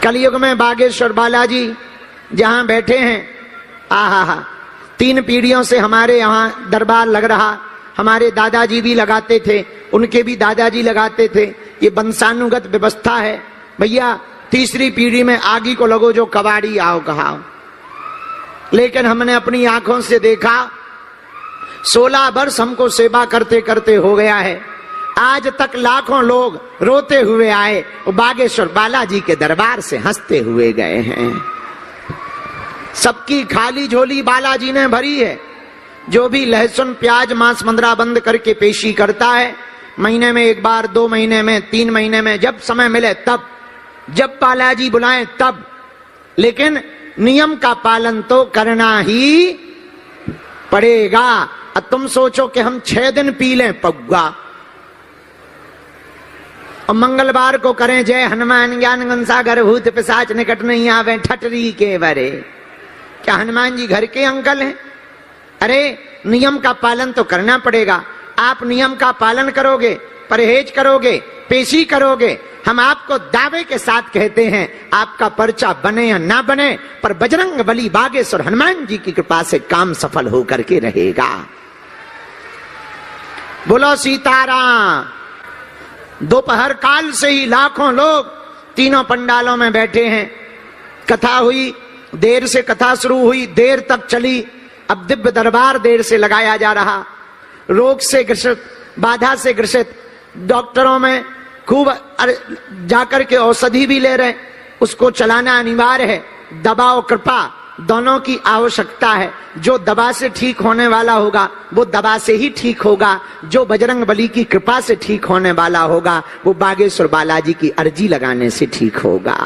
कलयुग में बागेश्वर बालाजी जहां बैठे हैं, आहा, 3 पीढ़ियों से हमारे यहाँ दरबार लग रहा। हमारे दादाजी भी लगाते थे, उनके भी दादाजी लगाते थे। ये वंशानुगत व्यवस्था है भैया। तीसरी पीढ़ी में आगे को लगो जो कबाड़ी आओ कहाओ। लेकिन हमने अपनी आंखों से देखा, 16 वर्ष हमको सेवा करते करते हो गया है। आज तक लाखों लोग रोते हुए आए, वो बागेश्वर बालाजी के दरबार से हंसते हुए गए हैं। सबकी खाली झोली बालाजी ने भरी है। जो भी लहसुन प्याज मांस मंदरा बंद करके पेशी करता है, महीने में 1 बार, 2 महीने में, 3 महीने में, जब समय मिले तब, जब बालाजी बुलाएं तब, लेकिन नियम का पालन तो करना ही पड़ेगा। अब तुम सोचो कि हम 6 दिन पी लें पौवा और मंगलवार को करें जय हनुमान ज्ञान गण सागर भूत पिशाच निकट नहीं आवे ठटरी के बरे। क्या हनुमान जी घर के अंकल हैं? अरे नियम का पालन तो करना पड़ेगा। आप नियम का पालन करोगे, परहेज करोगे, पेशी करोगे, हम आपको दावे के साथ कहते हैं, आपका पर्चा बने या ना बने, पर बजरंग बली बागेश्वर हनुमान जी की कृपा से काम सफल होकर के रहेगा। बोलो सीताराम। दोपहर काल से ही लाखों लोग तीनों पंडालों में बैठे हैं। कथा हुई, देर से कथा शुरू हुई, देर तक चली। अब दिव्य दरबार देर से लगाया जा रहा। रोग से ग्रसित, बाधा से ग्रसित डॉक्टरों में खूब जाकर के औषधि भी ले रहे, उसको चलाना अनिवार्य है। दवा और कृपा दोनों की आवश्यकता है। जो दवा से ठीक होने वाला होगा वो दवा से ही ठीक होगा, जो बजरंग बली की कृपा से ठीक होने वाला होगा वो बागेश्वर बालाजी की अर्जी लगाने से ठीक होगा।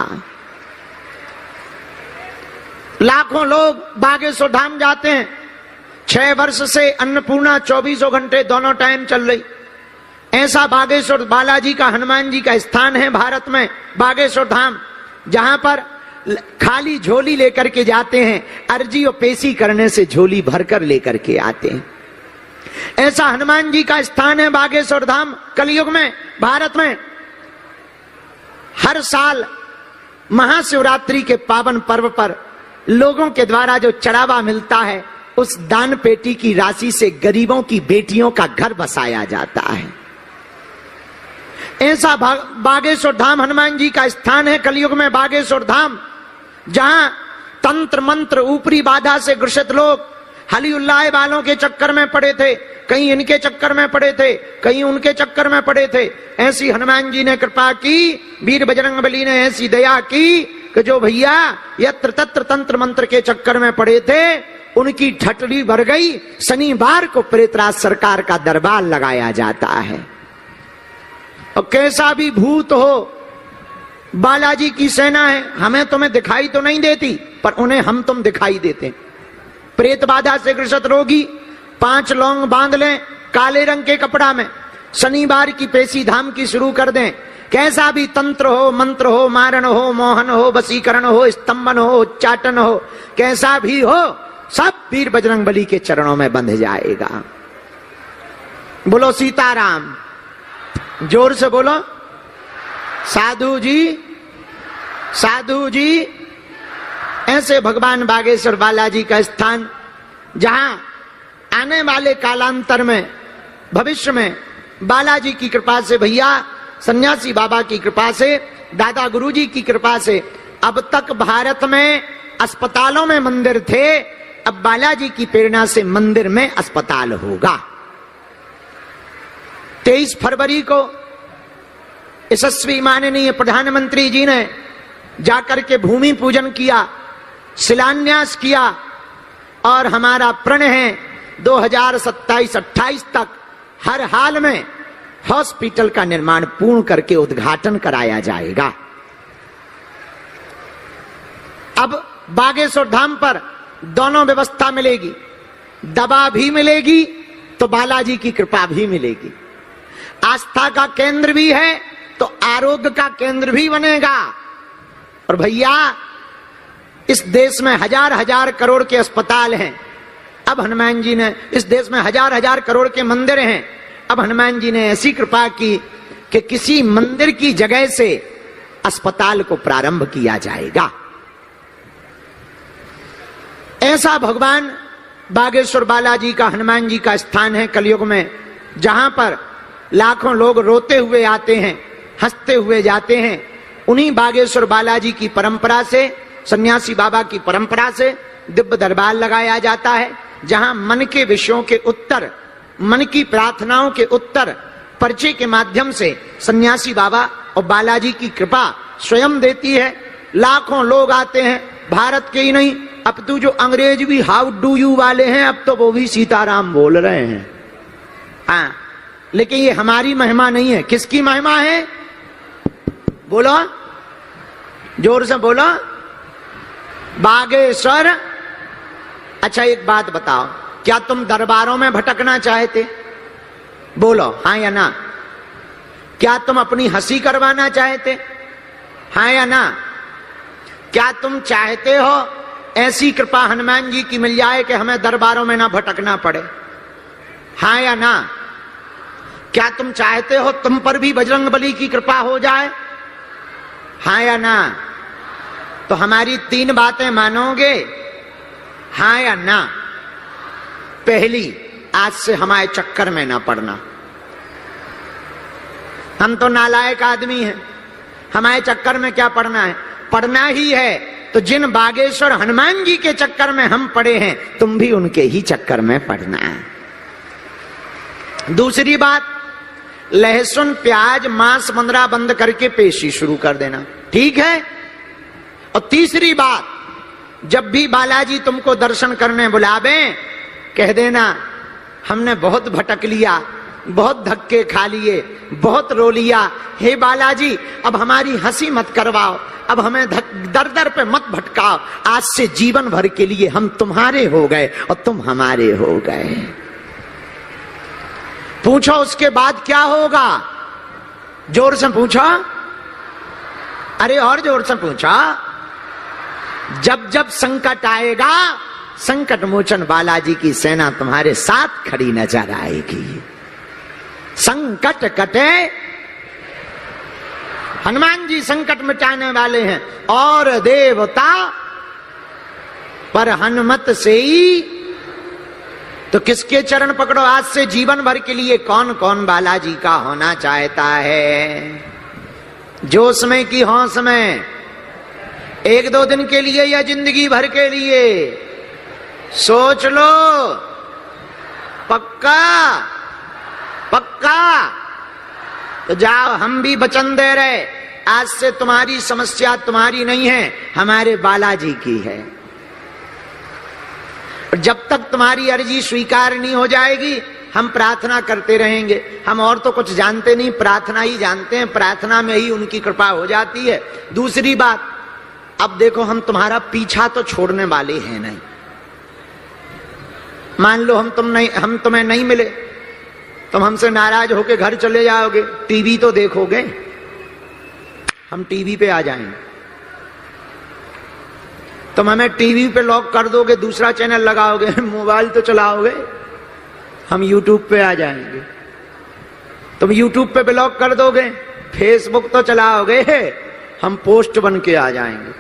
लाखों लोग बागेश्वर धाम जाते हैं। 6 वर्ष से अन्नपूर्णा 24 घंटे दोनों टाइम चल रही। ऐसा बागेश्वर बालाजी का, हनुमान जी का स्थान है भारत में, बागेश्वर धाम, जहां पर खाली झोली लेकर के जाते हैं, अर्जी और पेशी करने से झोली भरकर लेकर के आते हैं। ऐसा हनुमान जी का स्थान है बागेश्वर धाम कलयुग में, भारत में। हर साल महाशिवरात्रि के पावन पर्व पर लोगों के द्वारा जो चढ़ावा मिलता है, उस दान पेटी की राशि से गरीबों की बेटियों का घर बसाया जाता है। ऐसा बागेश्वर धाम हनुमान जी का स्थान है कलयुग में, बागेश्वर धाम, जहां तंत्र मंत्र ऊपरी बाधा से ग्रसित लोग हली उल्लाह वालों के चक्कर में पड़े थे, कहीं इनके चक्कर में पड़े थे, कहीं उनके चक्कर में पड़े थे। ऐसी हनुमान जी ने कृपा की, वीर बजरंग बली ने ऐसी दया की कि जो भैया यत्र तत्र तंत्र मंत्र के चक्कर में पड़े थे, उनकी ठटरी भर गई। शनिवार को प्रेतराज सरकार का दरबार लगाया जाता है। और कैसा भी भूत हो, बालाजी की सेना है। हमें तुम्हें दिखाई तो नहीं देती, पर उन्हें हम तुम दिखाई देते। प्रेत बाधा से ग्रसित रोगी 5 लौंग बांध लें काले रंग के कपड़ा में, शनिवार की पेशी धाम की शुरू कर दें। कैसा भी तंत्र हो, मंत्र हो, मारण हो, मोहन हो, वशीकरण हो, स्तंभन हो, उच्चाटन हो, कैसा भी हो, सब वीर बजरंग बली के चरणों में बंध जाएगा। बोलो सीताराम। जोर से बोलो साधु जी, साधु जी। ऐसे भगवान बागेश्वर बालाजी का स्थान, जहां आने वाले कालांतर में, भविष्य में बालाजी की कृपा से, भैया सन्यासी बाबा की कृपा से, दादा गुरुजी की कृपा से, अब तक भारत में अस्पतालों में मंदिर थे, अब बालाजी की प्रेरणा से मंदिर में अस्पताल होगा। 23 फरवरी को यशस्वी माननीय प्रधानमंत्री जी ने जाकर के भूमि पूजन किया, शिलान्यास किया, और हमारा प्रण है 2027-28 तक हर हाल में हॉस्पिटल का निर्माण पूर्ण करके उद्घाटन कराया जाएगा। अब बागेश्वर धाम पर दोनों व्यवस्था मिलेगी, दवा भी मिलेगी तो बालाजी की कृपा भी मिलेगी। आस्था का केंद्र भी है तो आरोग्य का केंद्र भी बनेगा। और भैया इस देश में हजार करोड़ के अस्पताल हैं। अब हनुमान जी ने, इस देश में हजार करोड़ के मंदिर हैं। अब हनुमान जी ने ऐसी कृपा की कि किसी मंदिर की जगह से अस्पताल को प्रारंभ किया जाएगा। ऐसा भगवान बागेश्वर बालाजी का, हनुमान जी का स्थान है कलयुग में, जहां पर लाखों लोग रोते हुए आते हैं, हंसते हुए जाते हैं। उन्हीं बागेश्वर बालाजी की परंपरा से, सन्यासी बाबा की परंपरा से दिव्य दरबार लगाया जाता है, जहां मन के विषयों के उत्तर, मन की प्रार्थनाओं के उत्तर पर्चे के माध्यम से सन्यासी बाबा और बालाजी की कृपा स्वयं देती है। लाखों लोग आते हैं, भारत के ही नहीं, अब तो जो अंग्रेज भी हाउ डू यू वाले हैं, अब तो वो भी सीताराम बोल रहे हैं। हाँ, लेकिन ये हमारी महिमा नहीं है। किसकी महिमा है? बोलो, जोर से बोलो। बागेश्वर। अच्छा एक बात बताओ, क्या तुम दरबारों में भटकना चाहते? बोलो हाँ या ना। क्या तुम अपनी हंसी करवाना चाहते? हाँ या ना। क्या तुम चाहते हो ऐसी कृपा हनुमान जी की मिल जाए कि हमें दरबारों में ना भटकना पड़े? हाँ या ना। क्या तुम चाहते हो तुम पर भी बजरंगबली की कृपा हो जाए? हाँ या ना। तो हमारी 3 बातें मानोगे? हाँ या ना। पहली, आज से हमारे चक्कर में ना पड़ना। हम तो नालायक आदमी हैं, हमारे चक्कर में क्या पड़ना है? पढ़ना ही है तो जिन बागेश्वर हनुमान जी के चक्कर में हम पड़े हैं, तुम भी उनके ही चक्कर में पड़ना है। दूसरी बात, लहसुन प्याज मांस मंदरा बंद करके पेशी शुरू कर देना, ठीक है? और तीसरी बात, जब भी बालाजी तुमको दर्शन करने बुलावे, कह देना हमने बहुत भटक लिया, बहुत धक्के खा लिए, बहुत रो लिया, हे बालाजी अब हमारी हंसी मत करवाओ, अब हमें दर दर पे मत भटकाओ, आज से जीवन भर के लिए हम तुम्हारे हो गए और तुम हमारे हो गए। पूछो उसके बाद क्या होगा? जोर से पूछो, अरे और जोर से पूछो। जब जब संकट आएगा, संकट मोचन बालाजी की सेना तुम्हारे साथ खड़ी नजर आएगी। संकट कटे, हनुमान जी संकट मिटाने वाले हैं। और देवता पर हनुमत से ही, तो किसके चरण पकड़ो आज से जीवन भर के लिए? कौन कौन बालाजी का होना चाहता है? जोश में कि होश में? 1-2 दिन के लिए या जिंदगी भर के लिए? सोच लो। पक्का? पक्का? तो जाओ, हम भी वचन दे रहे, आज से तुम्हारी समस्या तुम्हारी नहीं है, हमारे बालाजी की है। और जब तक तुम्हारी अर्जी स्वीकार नहीं हो जाएगी, हम प्रार्थना करते रहेंगे। हम और तो कुछ जानते नहीं, प्रार्थना ही जानते हैं, प्रार्थना में ही उनकी कृपा हो जाती है। दूसरी बात, अब देखो हम तुम्हारा पीछा तो छोड़ने वाले हैं नहीं। मान लो हम तुम्हें नहीं मिले, तुम हमसे नाराज होके घर चले जाओगे, टीवी तो देखोगे, हम टीवी पे आ जाएंगे। तुम हमें टीवी पे लॉक कर दोगे, दूसरा चैनल लगाओगे, मोबाइल तो चलाओगे, हम यूट्यूब पे आ जाएंगे। तुम यूट्यूब पे ब्लॉक कर दोगे, फेसबुक तो चलाओगे, हम पोस्ट बन के आ जाएंगे।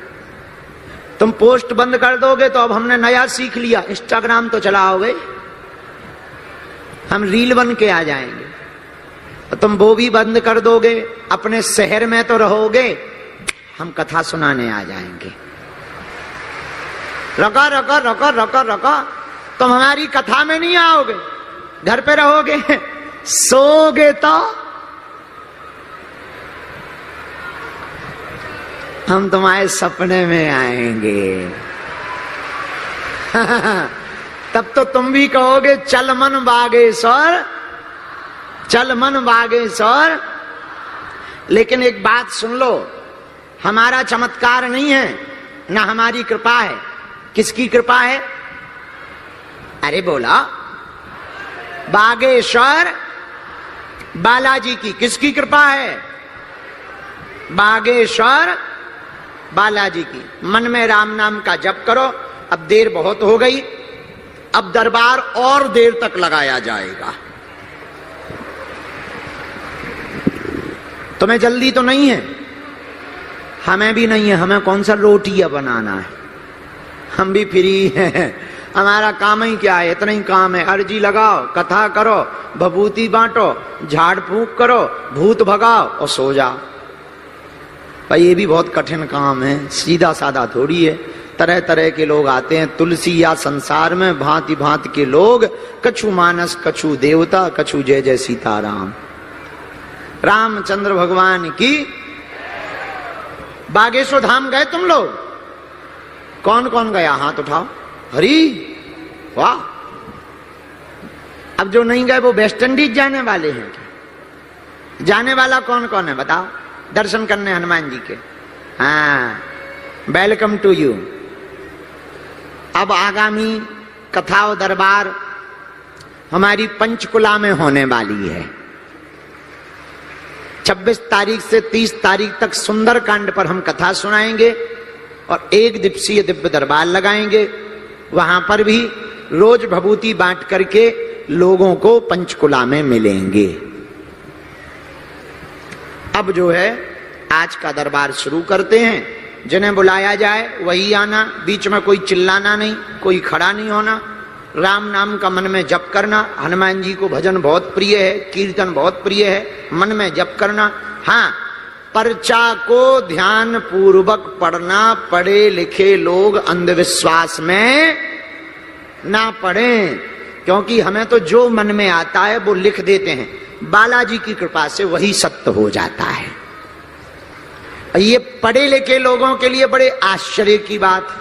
तुम पोस्ट बंद कर दोगे तो अब हमने नया सीख लिया, इंस्टाग्राम तो चलाओगे, हम रील बन के आ जाएंगे। तो तुम वो भी बंद कर दोगे, अपने शहर में तो रहोगे, हम कथा सुनाने आ जाएंगे। रखो रखो रखो रखो रखो, तुम हमारी कथा में नहीं आओगे, घर पे रहोगे, सोगे तो हम तुम्हारे सपने में आएंगे। तब तो तुम भी कहोगे चल मन बागेश्वर, चल मन बागेश्वर। लेकिन एक बात सुन लो, हमारा चमत्कार नहीं है, ना हमारी कृपा है। किसकी कृपा है? अरे बोला, बागेश्वर बालाजी की। किसकी कृपा है? बागेश्वर बालाजी की। मन में राम नाम का जप करो। अब देर बहुत हो गई, अब दरबार और देर तक लगाया जाएगा। तुम्हें जल्दी तो नहीं है? हमें भी नहीं है, हमें कौन सा रोटियां बनाना है, हम भी फ्री हैं, हमारा काम ही क्या है, इतना ही काम है, अर्जी लगाओ, कथा करो, भभूति बांटो, झाड़ फूंक करो, भूत भगाओ और सो जाओ। भाई ये भी बहुत कठिन काम है, सीधा साधा थोड़ी है। तरह तरह के लोग आते हैं तुलसी या संसार में, भांति भांति के लोग, कछु मानस कछु देवता, कछु जय जय सीताराम। रामचंद्र भगवान की। बागेश्वर धाम गए तुम लोग? कौन कौन गया हाथ उठाओ। हरी वाह। अब जो नहीं गए वो वेस्ट इंडीज जाने वाले हैं क्या? जाने वाला कौन कौन है बताओ, दर्शन करने हनुमान जी के। हाँ, वेलकम टू यू। अब आगामी कथा और दरबार हमारी पंचकुला में होने वाली है। 26 तारीख से 30 तारीख तक सुंदरकांड पर हम कथा सुनाएंगे और 1 दिवसीय दिव्य दरबार लगाएंगे। वहां पर भी रोज भभूति बांट करके लोगों को पंचकुला में मिलेंगे। अब जो है आज का दरबार शुरू करते हैं। जिन्हें बुलाया जाए वही आना, बीच में कोई चिल्लाना नहीं, कोई खड़ा नहीं होना, राम नाम का मन में जप करना। हनुमान जी को भजन बहुत प्रिय है, कीर्तन बहुत प्रिय है, मन में जप करना। हाँ, पर्चा को ध्यान पूर्वक पढ़ना, पढ़े लिखे लोग अंधविश्वास में ना पढ़ें, क्योंकि हमें तो जो मन में आता है वो लिख देते हैं, बालाजी की कृपा से वही सत्य हो जाता है। ये पढ़े लिखे लोगों के लिए बड़े आश्चर्य की बात है,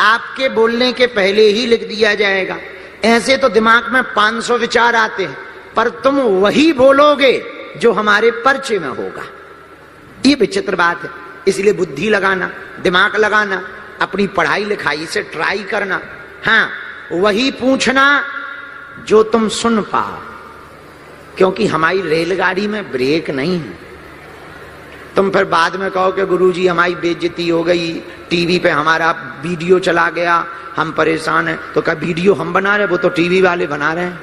आपके बोलने के पहले ही लिख दिया जाएगा। ऐसे तो दिमाग में 500 विचार आते हैं, पर तुम वही बोलोगे जो हमारे पर्चे में होगा। ये विचित्र बात है। इसलिए बुद्धि लगाना, दिमाग लगाना, अपनी पढ़ाई लिखाई से ट्राई करना। हाँ, वही पूछना जो तुम सुन पाओ, क्योंकि हमारी रेलगाड़ी में ब्रेक नहीं है। तुम फिर बाद में कहो कि गुरुजी हमारी बेइज्जती हो गई, टीवी पे हमारा वीडियो चला गया, हम परेशान हैं। तो क्या वीडियो हम बना रहे, वो तो टीवी वाले बना रहे हैं।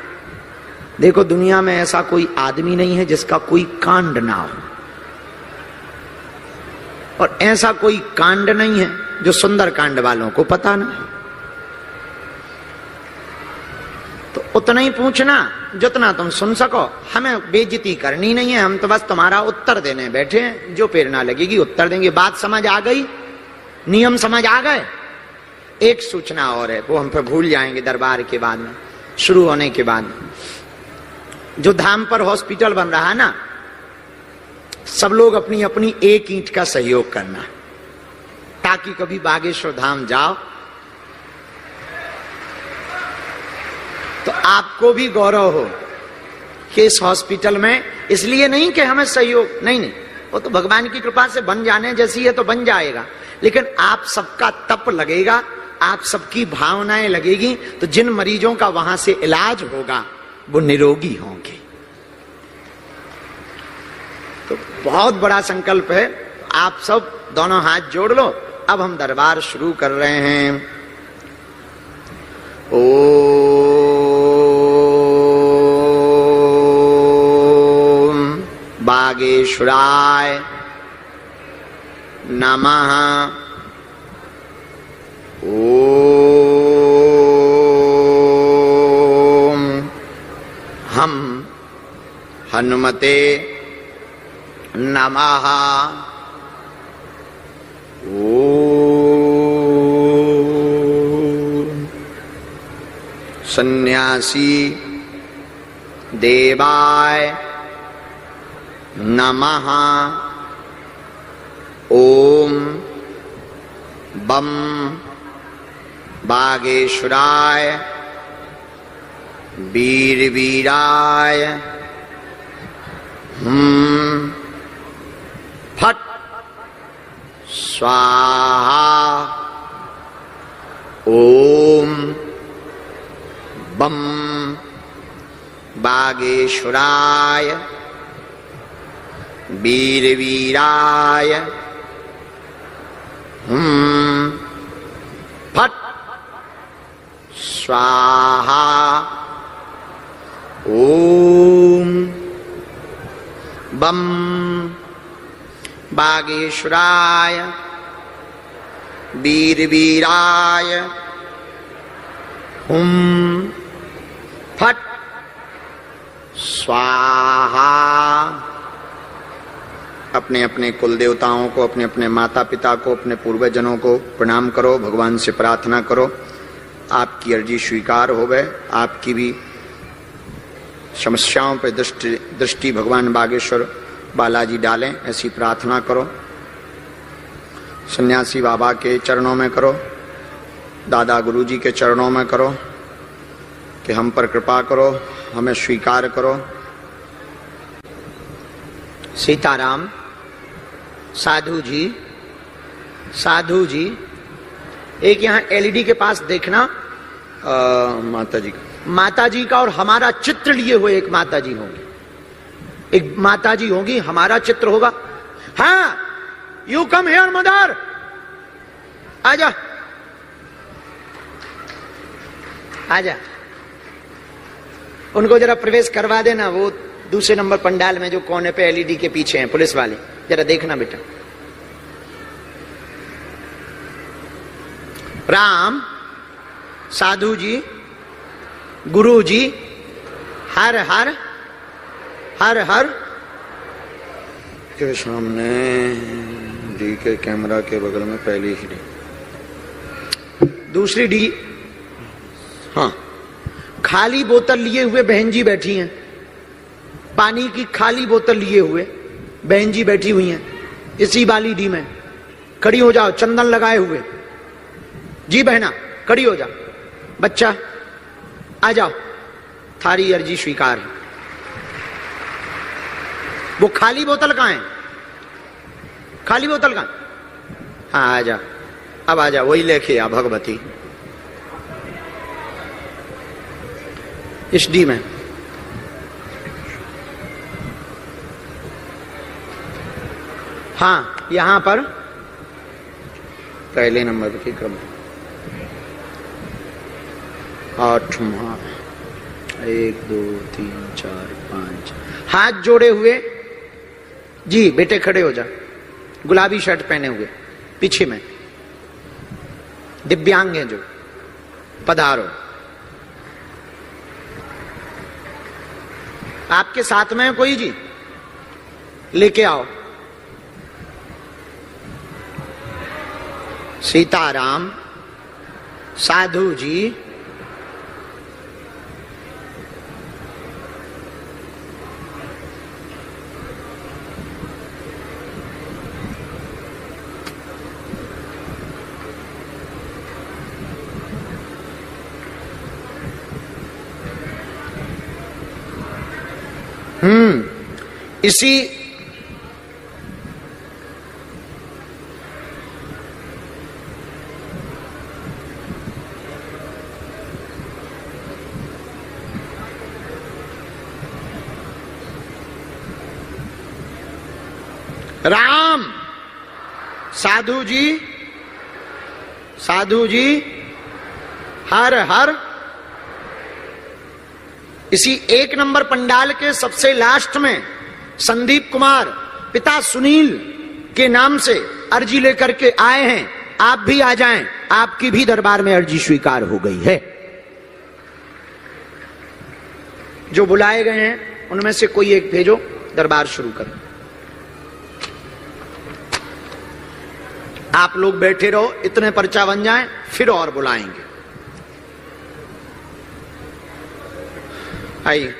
देखो, दुनिया में ऐसा कोई आदमी नहीं है जिसका कोई कांड ना हो, और ऐसा कोई कांड नहीं है जो सुंदर कांड वालों को पता ना। तो उतना ही पूछना जितना तुम सुन सको। हमें बेइज्जती करनी नहीं है, हम तो बस तुम्हारा उत्तर देने बैठे हैं। जो प्रेरणा लगेगी उत्तर देंगे। बात समझ आ गई, नियम समझ आ गए। एक सूचना और है, वो हम पे भूल जाएंगे दरबार के बाद में, शुरू होने के बाद। जो धाम पर हॉस्पिटल बन रहा है ना, सब लोग अपनी अपनी 1 ईंट का सहयोग करना, ताकि कभी बागेश्वर धाम जाओ तो आपको भी गौरव हो कि इस हॉस्पिटल में। इसलिए नहीं कि हमें सहयोग, नहीं नहीं, वो तो भगवान की कृपा से बन जाने जैसी है तो बन जाएगा, लेकिन आप सबका तप लगेगा, आप सबकी भावनाएं लगेगी, तो जिन मरीजों का वहां से इलाज होगा वो निरोगी होंगे। तो बहुत बड़ा संकल्प है। आप सब दोनों हाथ जोड़ लो। अब हम दरबार शुरू कर रहे हैं। बागेश्वराय नमः। ओम हम हनुमते नमः। ओम सन्यासी देवाय नमः। ओम बम बागेश्वराय वीरवीराय फट स्वाहा। ओम बम बागेश्वराय वीरवीराय फट स्वाहा। ओम बम बागेश्वराय वीर वीराय हुम फट स्वाहा। अपने अपने कुल देवताओं को, अपने अपने माता पिता को, अपने पूर्वजनों को प्रणाम करो, भगवान से प्रार्थना करो आपकी अर्जी स्वीकार हो गए, आपकी भी समस्याओं पर दृष्टि भगवान बागेश्वर बालाजी डालें, ऐसी प्रार्थना करो। सन्यासी बाबा के चरणों में करो, दादा गुरुजी के चरणों में करो कि हम पर कृपा करो, हमें स्वीकार करो। सीताराम। साधु जी, साधु जी, एक यहाँ एलईडी के पास देखना, माता जी का, माता जी का और हमारा चित्र लिए हुए एक माता जी होंगी, एक माता जी होंगी, हमारा चित्र होगा। हाँ, यू कम हियर मदर, आजा आजा, उनको जरा प्रवेश करवा देना, वो दूसरे नंबर पंडाल में जो कोने पे एलईडी के पीछे हैं पुलिस वाले, जरा देखना बेटा। राम। साधु जी, गुरु जी, हर हर हर हर के सामने डी के कैमरा के बगल में पहली ही डी, दूसरी डी। हाँ, खाली बोतल लिए हुए बहन जी बैठी हैं, पानी की खाली बोतल लिए हुए बहन जी बैठी हुई हैं इसी वाली डी में। खड़ी हो जाओ, चंदन लगाए हुए। जी बहना, खड़ी हो जाओ। बच्चा आ जाओ, थारी अर्जी स्वीकार है। वो खाली बोतल कहां है? खाली बोतल कहां? हाँ, आ जा, अब आ जा, वही लेके आ भगवती इस डी में। हाँ, यहां पर पहले नंबर के क्रम 8वां, 1 2 3 4 5, हाथ जोड़े हुए। जी बेटे खड़े हो जा, गुलाबी शर्ट पहने हुए पीछे में, दिव्यांग हैं जो, पधारो। आपके साथ में है कोई जी? लेके आओ। सीताराम। साधु जी, इसी राम। साधु जी, साधु जी, हर हर। इसी 1 नंबर पंडाल के सबसे लास्ट में संदीप कुमार पिता सुनील के नाम से अर्जी लेकर के आए हैं, आप भी आ जाएं, आपकी भी दरबार में अर्जी स्वीकार हो गई है। जो बुलाए गए हैं उनमें से कोई एक भेजो, दरबार शुरू करें। आप लोग बैठे रहो, इतने पर्चा बन जाएं, फिर और बुलाएंगे। आइए।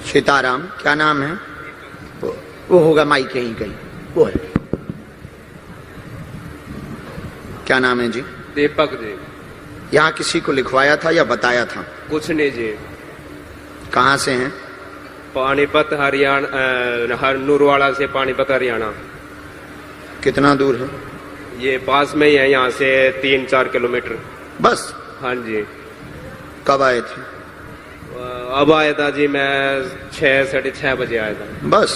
सीताराम। क्या नाम है? वो होगा माई कहीं कहीं, वो है। क्या नाम है जी? दीपक जी। यहाँ किसी को लिखवाया था या बताया था? कुछ नहीं जी। कहाँ से हैं? पानीपत हरियाणा, नूरवाड़ा से पानीपत हरियाणा। कितना दूर है? ये पास में ही है, यहाँ से 3-4 किलोमीटर बस। हाँ जी। कब आए थे? अब आया था जी, मैं 6-6:30 बजे आया था। बस।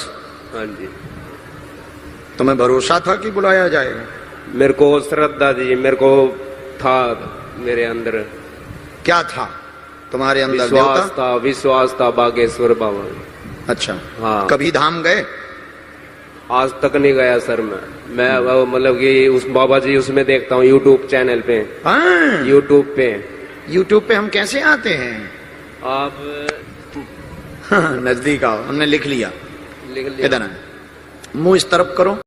हाँ जी। तुम्हें भरोसा था कि बुलाया जाएगा? मेरे को श्रद्धा जी, मेरे को था मेरे अंदर। क्या था तुम्हारे अंदर विश्वास देवता? था, विश्वास था बागेश्वर बाबा। अच्छा, हाँ। कभी धाम गए? आज तक नहीं गया सर मैं वो मतलब कि उस बाबा जी उसमें देखता हूँ यूट्यूब चैनल पे, हाँ, यूट्यूब पे। यूट्यूब पे हम कैसे आते हैं? आप हाँ, नजदीक आओ, हमने लिख लिया। लिख लिया। इधर आए, मुंह इस तरफ करो।